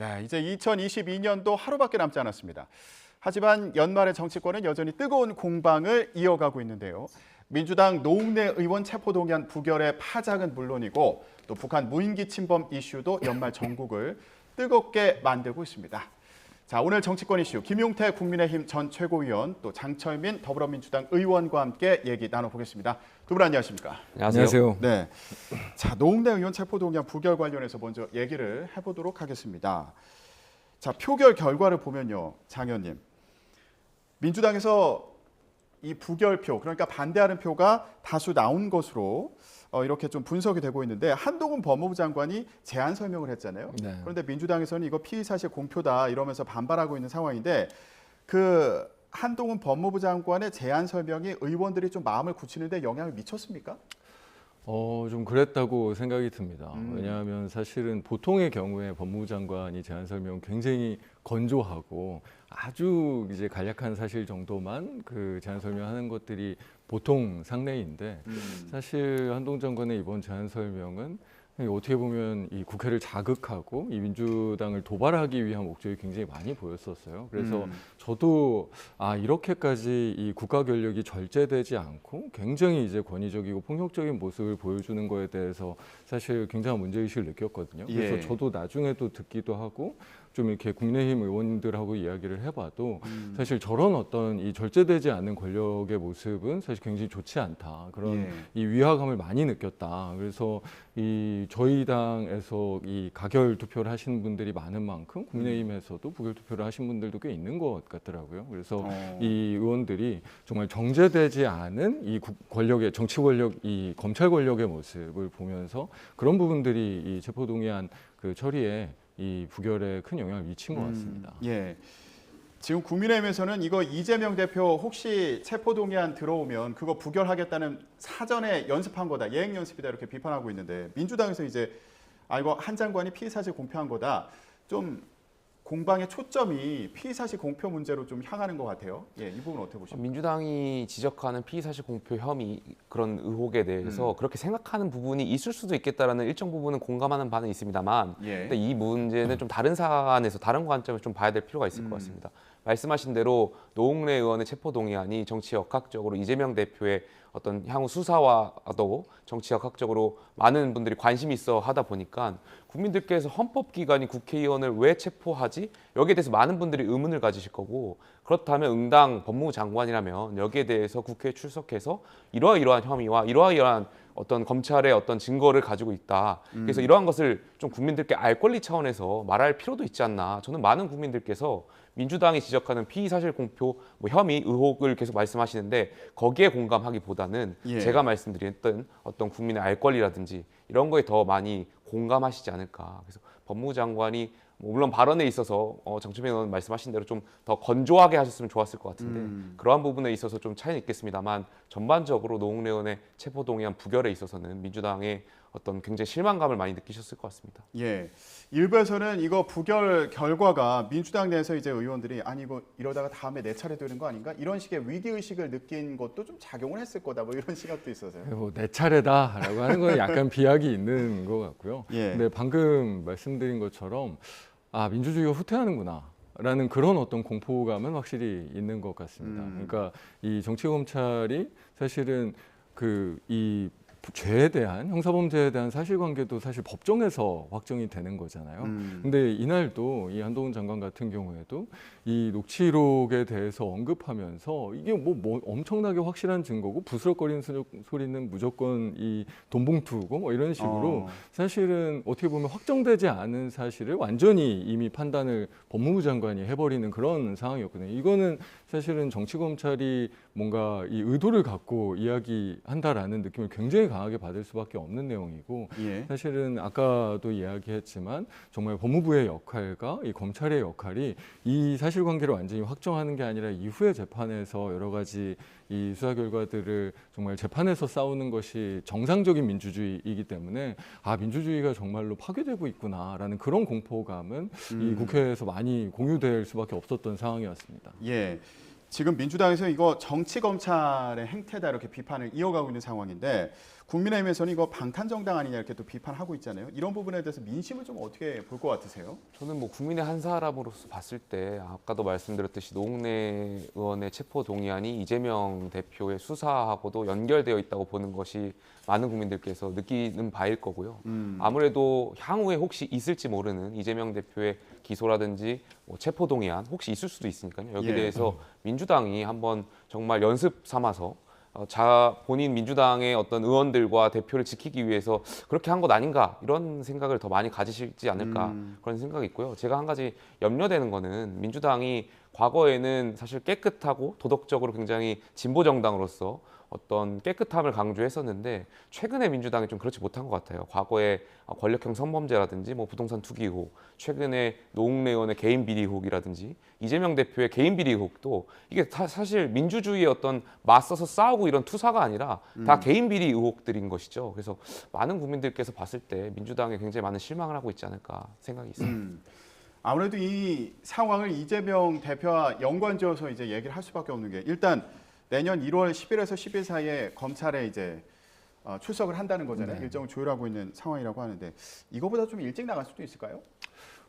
네, 이제 2022년도 하루밖에 남지 않았습니다. 하지만 연말의 정치권은 여전히 뜨거운 공방을 이어가고 있는데요. 민주당 노웅래 의원 체포동의안 부결의 파장은 물론이고 또 북한 무인기 침범 이슈도 연말 전국을 뜨겁게 만들고 있습니다. 자, 오늘 정치권 이슈 김용태 국민의힘 전 최고위원 또 장철민 더불어민주당 의원과 함께 얘기 나눠보겠습니다. 두 분 안녕하십니까? 안녕하세요. 네, 자 노웅래 의원 체포동의안 부결 관련해서 먼저 얘기를 해보도록 하겠습니다. 자, 표결 결과를 보면요, 장 의원님, 민주당에서 이 부결표, 그러니까 반대하는 표가 다수 나온 것으로 이렇게 좀 분석이 되고 있는데 한동훈 법무부 장관이 제안 설명을 했잖아요. 네. 그런데 민주당에서는 이거 피의사실 공표다 이러면서 반발하고 있는 상황인데 그 한동훈 법무부 장관의 제안 설명이 의원들이 좀 마음을 굳히는데 영향을 미쳤습니까? 좀 그랬다고 생각이 듭니다. 왜냐하면 사실은 보통의 경우에 법무부 장관이 제안 설명 굉장히 건조하고 아주 이제 간략한 사실 정도만 그 제안 설명하는 것들이 보통 상례인데 사실 한동훈 장관의 이번 제안 설명은 어떻게 보면 이 국회를 자극하고 이 민주당을 도발하기 위한 목적이 굉장히 많이 보였었어요. 그래서 저도 이렇게까지 이 국가 권력이 절제되지 않고 굉장히 이제 권위적이고 폭력적인 모습을 보여주는 거에 대해서 사실 굉장한 문제의식을 느꼈거든요. 그래서 저도 나중에도 듣기도 하고 좀 이렇게 국민의힘 의원들하고 이야기를 해봐도 사실 저런 어떤 이 절제되지 않는 권력의 모습은 사실 굉장히 좋지 않다. 그런 이 위화감을 많이 느꼈다. 그래서 이 저희 당에서 이 가결 투표를 하신 분들이 많은 만큼 국민의힘에서도 부결 투표를 하신 분들도 꽤 있는 것 같더라고요. 그래서 이 의원들이 정말 정제되지 않은 이 권력의 정치 권력, 이 검찰 권력의 모습을 보면서 그런 부분들이 이 체포동의안 그 처리에 이 부결에 큰 영향을 미친 것 같습니다. 예. 지금 국민의힘에서는 이거 이재명 대표 혹시 체포동의안 들어오면 그거 부결하겠다는 사전에 연습한 거다, 예행 연습이다 이렇게 비판하고 있는데 민주당에서 이제 이거 한 장관이 피의사실 공표한 거다. 좀 공방의 초점이 피의사실 공표 문제로 좀 향하는 것 같아요. 예, 이 부분 어떻게 보십니까? 민주당이 지적하는 피의사실 공표 혐의 그런 의혹에 대해서 그렇게 생각하는 부분이 있을 수도 있겠다라는 일정 부분은 공감하는 바는 있습니다만 근데 이 문제는 좀 다른 사안에서 다른 관점에서 좀 봐야 될 필요가 있을 것 같습니다. 말씀하신 대로 노웅래 의원의 체포동의안이 정치 역학적으로 이재명 대표의 어떤 향후 수사와도 정치 역학적으로 많은 분들이 관심이 있어 하다 보니까 국민들께서 헌법기관이 국회의원을 왜 체포하지? 여기에 대해서 많은 분들이 의문을 가지실 거고 그렇다면 응당 법무부 장관이라면 여기에 대해서 국회에 출석해서 이러한 혐의와 이러한 어떤 검찰의 어떤 증거를 가지고 있다. 그래서 이러한 것을 좀 국민들께 알 권리 차원에서 말할 필요도 있지 않나. 저는 많은 국민들께서 민주당이 지적하는 피의사실 공표 혐의 의혹을 계속 말씀하시는데 거기에 공감하기보다는 제가 말씀드렸던 어떤 국민의 알 권리라든지 이런 거에 더 많이 공감하시지 않을까. 그래서 법무부 장관이 물론 발언에 있어서 장철민 의원 말씀하신 대로 좀 더 건조하게 하셨으면 좋았을 것 같은데 그러한 부분에 있어서 좀 차이는 있겠습니다만 전반적으로 노웅래 의원의 체포동의안 부결에 있어서는 민주당의 어떤 굉장히 실망감을 많이 느끼셨을 것 같습니다. 예, 일부에서는 이거 부결 결과가 민주당 내에서 이제 의원들이 아니 이거 이러다가 다음에 내 차례 되는 거 아닌가 이런 식의 위기 의식을 느낀 것도 좀 작용을 했을 거다 뭐 이런 시각도 있어서요. 뭐 내 차례다라고 하는 건 약간 비약이 있는 것 같고요. 근데 방금 말씀드린 것처럼 민주주의가 후퇴하는구나. 라는 그런 어떤 공포감은 확실히 있는 것 같습니다. 그러니까 이 정치 검찰이 사실은 이 죄에 대한 형사범죄에 대한 사실관계도 사실 법정에서 확정이 되는 거잖아요. 근데 이날도 이 한동훈 장관 같은 경우에도 이 녹취록에 대해서 언급하면서 이게 뭐 엄청나게 확실한 증거고 부스럭거리는 소리는 무조건 이 돈봉투고 뭐 이런 식으로 사실은 어떻게 보면 확정되지 않은 사실을 완전히 이미 판단을 법무부 장관이 해버리는 그런 상황이었거든요. 이거는 사실은 정치 검찰이 뭔가 이 의도를 갖고 이야기한다라는 느낌을 굉장히 강하게 받을 수밖에 없는 내용이고 사실은 아까도 이야기했지만 정말 법무부의 역할과 이 검찰의 역할이 이 사실관계를 완전히 확정하는 게 아니라 이후의 재판에서 여러 가지 이 수사 결과들을 정말 재판에서 싸우는 것이 정상적인 민주주의이기 때문에 민주주의가 정말로 파괴되고 있구나라는 그런 공포감은 이 국회에서 많이 공유될 수밖에 없었던 상황이었습니다. 예. 지금 민주당에서 이거 정치 검찰의 행태다 이렇게 비판을 이어가고 있는 상황인데 국민의힘에서는 이거 방탄정당 아니냐 이렇게 또 비판하고 있잖아요. 이런 부분에 대해서 민심을 좀 어떻게 볼 것 같으세요? 저는 뭐 국민의 한 사람으로서 봤을 때 아까도 말씀드렸듯이 노웅래 의원의 체포 동의안이 이재명 대표의 수사하고도 연결되어 있다고 보는 것이 많은 국민들께서 느끼는 바일 거고요. 아무래도 향후에 혹시 있을지 모르는 이재명 대표의 기소라든지 뭐 체포 동의안 혹시 있을 수도 있으니까요. 여기에 대해서 민주당이 한번 정말 연습 삼아서 본인 민주당의 어떤 의원들과 대표를 지키기 위해서 그렇게 한 것 아닌가 이런 생각을 더 많이 가지시지 않을까 그런 생각이 있고요. 제가 한 가지 염려되는 거는 민주당이 과거에는 사실 깨끗하고 도덕적으로 굉장히 진보 정당으로서 어떤 깨끗함을 강조했었는데 최근에 민주당이 좀 그렇지 못한 것 같아요. 과거에 권력형 성범죄라든지 뭐 부동산 투기 의혹, 최근에 노웅래 의원의 개인 비리 의혹이라든지 이재명 대표의 개인 비리 의혹도 이게 사실 민주주의의 어떤 맞서서 싸우고 이런 투사가 아니라 다 개인 비리 의혹들인 것이죠. 그래서 많은 국민들께서 봤을 때 민주당에 굉장히 많은 실망을 하고 있지 않을까 생각이 있습니다. 아무래도 이 상황을 이재명 대표와 연관지어서 이제 얘기를 할 수밖에 없는 게 일단 내년 1월 10일에서 10일 사이에 검찰에 이제 출석을 한다는 거잖아요. 네. 일정을 조율하고 있는 상황이라고 하는데 이거보다 좀 일찍 나갈 수도 있을까요?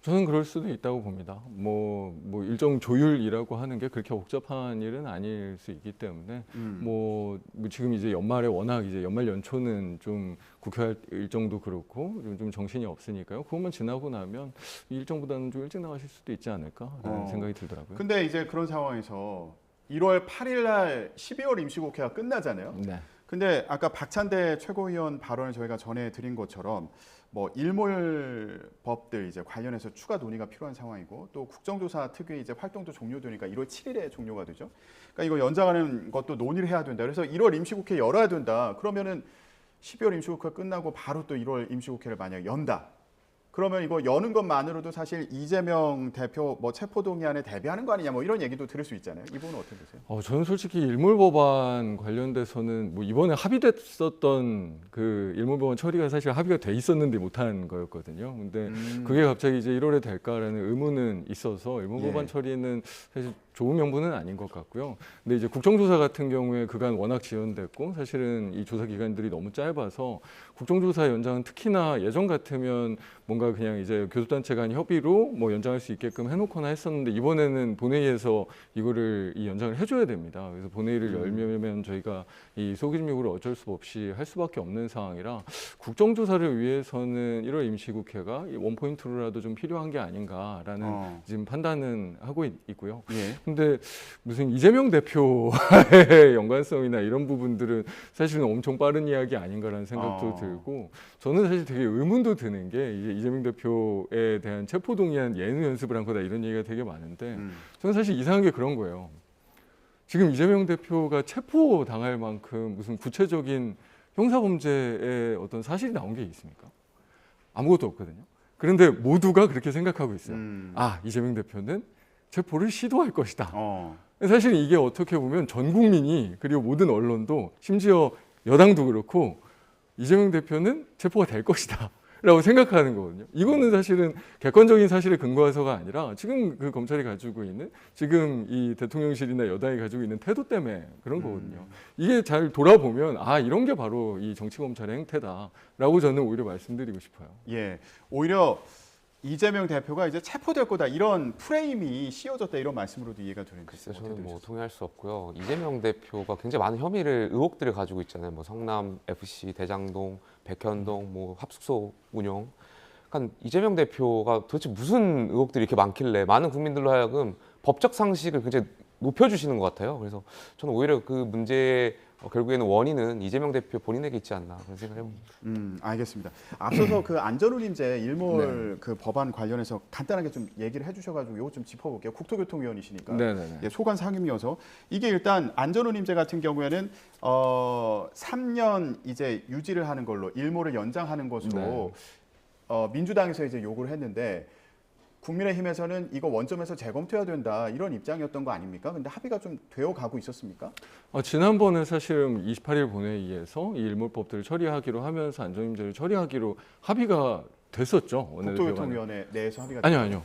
저는 그럴 수도 있다고 봅니다. 뭐 일정 조율이라고 하는 게 그렇게 복잡한 일은 아닐 수 있기 때문에 뭐 지금 이제 연말에 워낙 이제 연말 연초는 좀 국회 일정도 그렇고 좀 정신이 없으니까요. 그것만 지나고 나면 이 일정보다는 좀 일찍 나가실 수도 있지 않을까라는 생각이 들더라고요. 근데 이제 그런 상황에서 1월 8일 날 12월 임시국회가 끝나잖아요. 네. 근데 아까 박찬대 최고위원 발언을 저희가 전해드린 것처럼 뭐 일몰법들 이제 관련해서 추가 논의가 필요한 상황이고 또 국정조사 특위 이제 활동도 종료되니까 1월 7일에 종료가 되죠. 그러니까 이거 연장하는 것도 논의를 해야 된다. 그래서 1월 임시국회 열어야 된다. 그러면은 12월 임시국회 끝나고 바로 또 1월 임시국회를 만약 연다. 그러면 이거 여는 것만으로도 사실 이재명 대표 뭐 체포동의안에 대비하는 거 아니냐 뭐 이런 얘기도 들을 수 있잖아요. 이 부분은 어떻게 보세요? 저는 솔직히 일몰법안 관련돼서는 뭐 이번에 합의됐었던 그 일몰법안 처리가 사실 합의가 돼 있었는데 못한 거였거든요. 근데 그게 갑자기 이제 1월에 될까라는 의문은 있어서 일몰법안 처리는 사실 좋은 명분은 아닌 것 같고요. 근데 이제 국정조사 같은 경우에 그간 워낙 지연됐고 사실은 이 조사 기간들이 너무 짧아서 국정조사 연장은 특히나 예전 같으면 뭔가 그냥 이제 교섭단체 간 협의로 뭐 연장할 수 있게끔 해놓거나 했었는데 이번에는 본회의에서 이거를 이 연장을 해줘야 됩니다. 그래서 본회의를 열면 저희가 이 소기심 요구를 어쩔 수 없이 할 수밖에 없는 상황이라 국정조사를 위해서는 1월 임시국회가 원포인트로라도 좀 필요한 게 아닌가라는 지금 판단은 하고 있고요. 근데 무슨 이재명 대표와의 연관성이나 이런 부분들은 사실은 엄청 빠른 이야기 아닌가라는 생각도 들고 저는 사실 되게 의문도 드는 게 이제 이재명 대표에 대한 체포동의안 예능 연습을 한 거다 이런 얘기가 되게 많은데 저는 사실 이상한 게 그런 거예요. 지금 이재명 대표가 체포당할 만큼 무슨 구체적인 형사범죄의 어떤 사실이 나온 게 있습니까? 아무것도 없거든요. 그런데 모두가 그렇게 생각하고 있어요. 이재명 대표는 체포를 시도할 것이다. 사실 이게 어떻게 보면 전 국민이 그리고 모든 언론도 심지어 여당도 그렇고 이재명 대표는 체포가 될 것이다. 라고 생각하는 거거든요. 이거는 사실은 객관적인 사실에 근거해서가 아니라 지금 그 검찰이 가지고 있는 지금 이 대통령실이나 여당이 가지고 있는 태도 때문에 그런 거거든요. 이게 잘 돌아보면 이런 게 바로 이 정치검찰의 행태다라고 저는 오히려 말씀드리고 싶어요. 예, 오히려 이재명 대표가 이제 체포될 거다 이런 프레임이 씌워졌다 이런 말씀으로도 이해가 되는데 글쎄요, 저는 뭐 동의할 수 없고요. 이재명 대표가 굉장히 많은 의혹들을 가지고 있잖아요. 뭐 성남 FC, 대장동, 백현동, 뭐 합숙소 운영. 그러니까 이재명 대표가 도대체 무슨 의혹들이 이렇게 많길래 많은 국민들로 하여금 법적 상식을 굉장히 높여주시는 것 같아요. 그래서 저는 오히려 그 문제의 결국에는 원인은 이재명 대표 본인에게 있지 않나 그런 생각을 해봅니다. 알겠습니다. 앞서서 그 안전운임제 일몰 그 법안 관련해서 간단하게 좀 얘기를 해주셔가지고 이거 좀 짚어볼게요. 국토교통위원이시니까 예, 소관 상임이어서 이게 일단 안전운임제 같은 경우에는 3년 이제 유지를 하는 걸로 일몰을 연장하는 것으로 민주당에서 이제 요구를 했는데. 국민의힘에서는 이거 원점에서 재검토해야 된다 이런 입장이었던 거 아닙니까? 근데 합의가 좀 되어 가고 있었습니까? 지난번에 사실은 28일 본회의에서 이 일몰법들을 처리하기로 하면서 안전임대를 처리하기로 합의가 됐었죠. 국토교통위원회 내에서 합의가 아니요.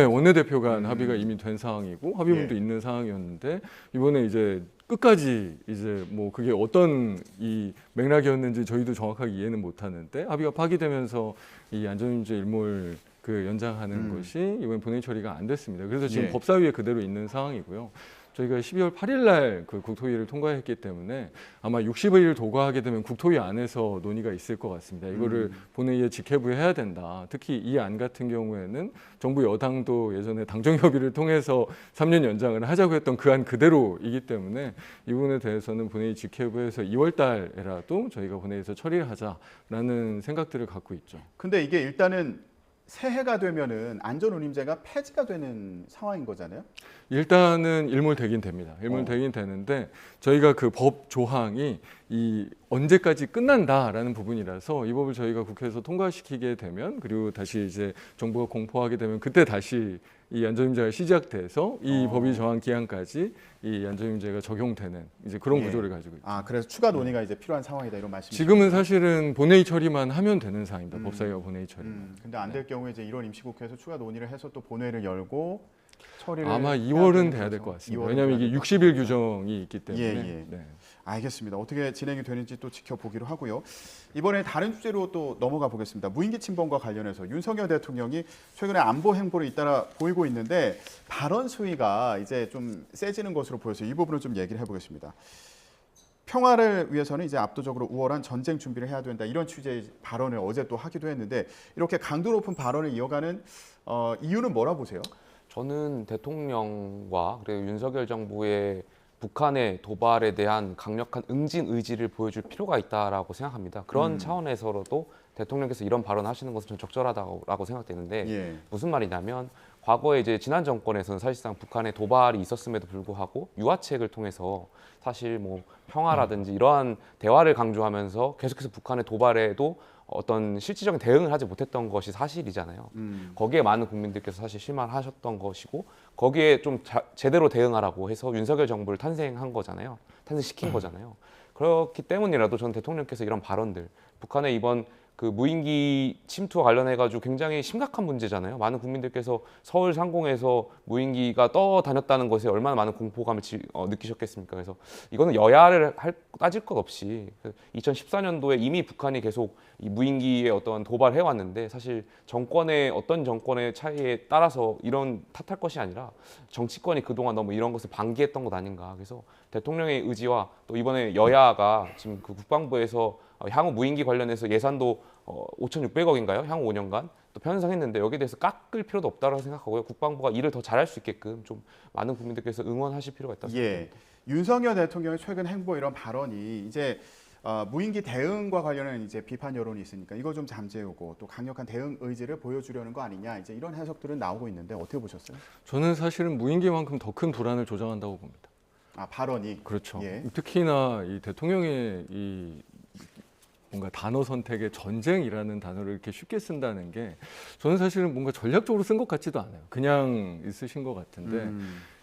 원내대표 간 합의가 이미 된 상황이고 합의문도 있는 상황이었는데 이번에 이제 끝까지 이제 뭐 그게 어떤 이 맥락이었는지 저희도 정확하게 이해는 못하는데 합의가 파기되면서 이 안전임대 일몰 그 연장하는 것이 이번 본회의 처리가 안 됐습니다. 그래서 지금 법사위에 그대로 있는 상황이고요. 저희가 12월 8일 날 그 국토위를 통과했기 때문에 아마 60일 도과하게 되면 국토위 안에서 논의가 있을 것 같습니다. 이거를 본회의에 직회부해야 된다. 특히 이 안 같은 경우에는 정부 여당도 예전에 당정협의를 통해서 3년 연장을 하자고 했던 그 안 그대로이기 때문에 이 부분에 대해서는 본회의 직회부해서 2월 달에라도 저희가 본회의에서 처리를 하자라는 생각들을 갖고 있죠. 근데 이게 일단은 새해가 되면은 안전운임제가 폐지가 되는 상황인 거잖아요. 일단은 일몰되긴 됩니다. 일몰되긴 되는데 저희가 그 법 조항이 이 언제까지 끝난다라는 부분이라서 이 법을 저희가 국회에서 통과시키게 되면 그리고 다시 이제 정부가 공포하게 되면 그때 다시 이 안전임대가 시작돼서 이 법이 정한 기한까지 이 안전임대가 적용되는 이제 그런 구조를 가지고 있죠. 그래서 추가 논의가 이제 필요한 상황이다 이런 말씀이시죠? 지금은 사실은 본회의 처리만 하면 되는 상황입니다. 법사위와 본회의 처리. 근데 안 될 경우에 이제 이런 임시국회에서 추가 논의를 해서 또 본회의를 열고 처리를 아마 2월은 돼야 될 것 같습니다. 왜냐하면 이게 60일 규정이 있기 때문에. 네. 알겠습니다. 어떻게 진행이 되는지 또 지켜보기로 하고요. 이번에 다른 주제로 또 넘어가 보겠습니다. 무인기 침범과 관련해서 윤석열 대통령이 최근에 안보 행보를 잇따라 보이고 있는데 발언 수위가 이제 좀 세지는 것으로 보여서 이 부분을 좀 얘기를 해보겠습니다. 평화를 위해서는 이제 압도적으로 우월한 전쟁 준비를 해야 된다 이런 취지의 발언을 어제 또 하기도 했는데 이렇게 강도 높은 발언을 이어가는 이유는 뭐라 보세요? 저는 대통령과 그리고 윤석열 정부의 북한의 도발에 대한 강력한 응징 의지를 보여줄 필요가 있다라고 생각합니다. 그런 차원에서도 대통령께서 이런 발언을 하시는 것은 좀 적절하다고 생각되는데 무슨 말이냐면 과거에 이제 지난 정권에서는 사실상 북한의 도발이 있었음에도 불구하고 유화책을 통해서 사실 뭐 평화라든지 이러한 대화를 강조하면서 계속해서 북한의 도발에도 어떤 실질적인 대응을 하지 못했던 것이 사실이잖아요. 거기에 많은 국민들께서 사실 실망하셨던 것이고 거기에 좀 제대로 대응하라고 해서 윤석열 정부를 탄생한 거잖아요. 탄생시킨 거잖아요. 그렇기 때문이라도 저는 대통령께서 이런 발언들, 북한의 이번 그 무인기 침투와 관련해가지고 굉장히 심각한 문제잖아요. 많은 국민들께서 서울 상공에서 무인기가 떠다녔다는 것에 얼마나 많은 공포감을 느끼셨겠습니까? 그래서 이거는 여야를 따질 것 없이 2014년도에 이미 북한이 계속 이 무인기에 어떤 도발을 해왔는데 사실 정권의 어떤 정권의 차이에 따라서 이런 탓할 것이 아니라 정치권이 그동안 너무 이런 것을 방기했던 것 아닌가. 그래서 대통령의 의지와 또 이번에 여야가 지금 그 국방부에서 향후 무인기 관련해서 예산도 5,600억인가요? 향후 5년간 또 편성했는데 여기에 대해서 깎을 필요도 없다고 생각하고요. 국방부가 일을 더 잘할 수 있게끔 좀 많은 국민들께서 응원하실 필요가 있다고 생각합니다. 윤석열 대통령의 최근 행보 이런 발언이 이제 무인기 대응과 관련한 이제 비판 여론이 있으니까 이거 좀 잠재우고 또 강력한 대응 의지를 보여주려는 거 아니냐 이제 이런 해석들은 나오고 있는데 어떻게 보셨어요? 저는 사실은 무인기만큼 더 큰 불안을 조장한다고 봅니다. 발언이 그렇죠. 특히나 이 대통령의 이 뭔가 단어 선택에 전쟁이라는 단어를 이렇게 쉽게 쓴다는 게 저는 사실은 뭔가 전략적으로 쓴 것 같지도 않아요. 그냥 쓰신 것 같은데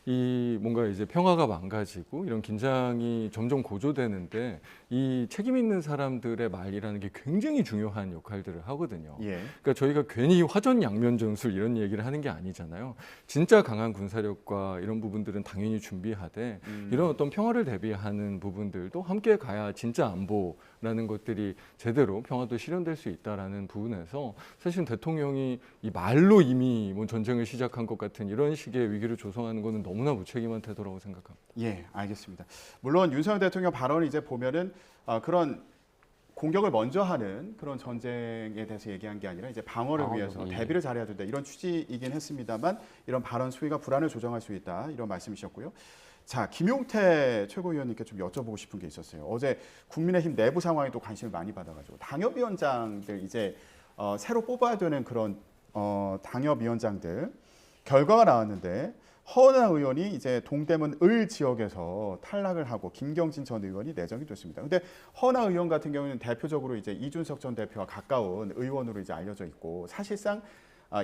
이 뭔가 이제 평화가 망가지고 이런 긴장이 점점 고조되는데 이 책임 있는 사람들의 말이라는 게 굉장히 중요한 역할들을 하거든요. 그러니까 저희가 괜히 화전양면 전술 이런 얘기를 하는 게 아니잖아요. 진짜 강한 군사력과 이런 부분들은 당연히 준비하되 이런 어떤 평화를 대비하는 부분들도 함께 가야 진짜 안보라는 것들이 제대로 평화도 실현될 수 있다라는 부분에서 사실 대통령이 이 말로 이미 뭐 전쟁을 시작한 것 같은 이런 식의 위기를 조성하는 것은 너무나 무책임한 태도라고 생각합니다. 알겠습니다. 물론 윤석열 대통령 발언을 이제 보면은 그런 공격을 먼저 하는 그런 전쟁에 대해서 얘기한 게 아니라 이제 방어를 위해서 대비를 잘해야 된다 이런 취지이긴 했습니다만 이런 발언 수위가 불안을 조장할 수 있다 이런 말씀이셨고요. 자, 김용태 최고위원님께 좀 여쭤보고 싶은 게 있었어요. 어제 국민의힘 내부 상황에 또 관심을 많이 받아가지고 당협위원장들 이제 새로 뽑아야 되는 그런 당협위원장들 결과가 나왔는데 허은하 의원이 이제 동대문 을 지역에서 탈락을 하고 김경진 전 의원이 내정이 됐습니다. 근데 허은하 의원 같은 경우는 대표적으로 이제 이준석 전 대표와 가까운 의원으로 이제 알려져 있고 사실상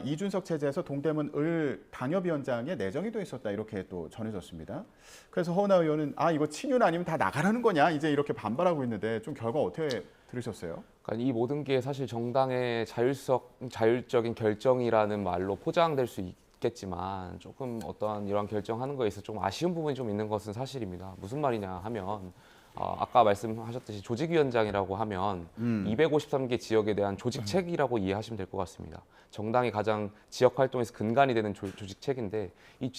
이준석 체제에서 동대문 을 당협위원장에 내정이 돼 있었다 이렇게 또 전해졌습니다. 그래서 허은하 의원은 이거 친윤 아니면 다 나가라는 거냐 이제 이렇게 반발하고 있는데 좀 결과 어떻게 들으셨어요? 그러니까 이 모든 게 사실 정당의 자율적인 결정이라는 말로 포장될 수 있겠지만 조금 어떠한 이러한 결정하는 거에 있어서 좀 아쉬운 부분이 좀 있는 것은 사실입니다. 무슨 말이냐 하면 아까 말씀하셨듯이 조직위원장이라고 하면 253개 지역에 대한 조직책이라고 이해하시면 될 것 같습니다. 정당이 가장 지역 활동에서 근간이 되는 조직책인데 이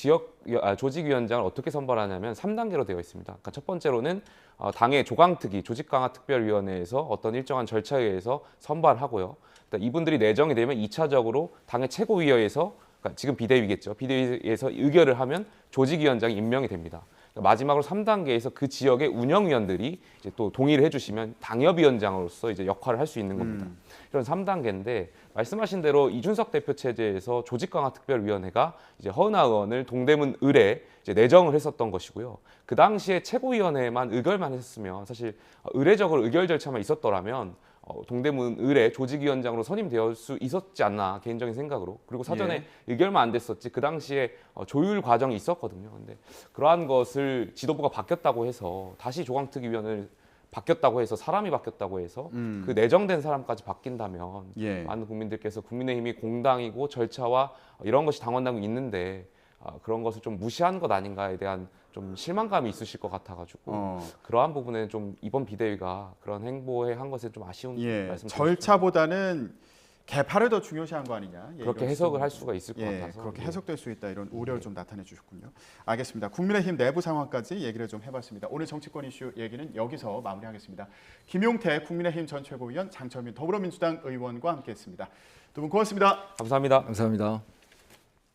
조직위원장을 어떻게 선발하냐면 3단계로 되어 있습니다. 그러니까 첫 번째로는 당의 조강특위, 조직강화특별위원회에서 어떤 일정한 절차에 의해서 선발하고요. 이분들이 내정이 되면 2차적으로 당의 최고위원회에서 그러니까 지금 비대위겠죠. 비대위에서 의결을 하면 조직위원장이 임명이 됩니다. 마지막으로 3단계에서 그 지역의 운영위원들이 이제 또 동의를 해주시면 당협위원장으로서 이제 역할을 할 수 있는 겁니다. 이런 3단계인데 말씀하신 대로 이준석 대표 체제에서 조직강화특별위원회가 이제 허은하 의원을 동대문 을에 이제 내정을 했었던 것이고요. 그 당시에 최고위원회만 의결만 했으면 사실 의례적으로 의결 절차만 있었더라면 동대문 을의 조직위원장으로 선임될 수 있었지 않나 개인적인 생각으로. 그리고 사전에 의결만 안 됐었지 그 당시에 조율 과정이 있었거든요. 근데 그러한 것을 지도부가 바뀌었다고 해서 다시 조강특위위원을 바뀌었다고 해서 사람이 바뀌었다고 해서 그 내정된 사람까지 바뀐다면 많은 국민들께서 국민의힘이 공당이고 절차와 이런 것이 당원당이 있는데 그런 것을 좀 무시한 것 아닌가에 대한 좀 실망감이 있으실 것 같아가지고 그러한 부분에 좀 이번 비대위가 그런 행보에 한 것에 좀 아쉬운 말씀. 절차보다는 개파를 더 중요시한 거 아니냐. 그렇게 해석을 할 수가 있을 것 같아서 그렇게 해석될 수 있다 이런 우려를 좀 나타내 주셨군요. 알겠습니다. 국민의힘 내부 상황까지 얘기를 좀 해봤습니다. 오늘 정치권 이슈 얘기는 여기서 마무리하겠습니다. 김용태 국민의힘 전 최고위원, 장철민 더불어민주당 의원과 함께했습니다. 두 분 고맙습니다. 감사합니다. 감사합니다.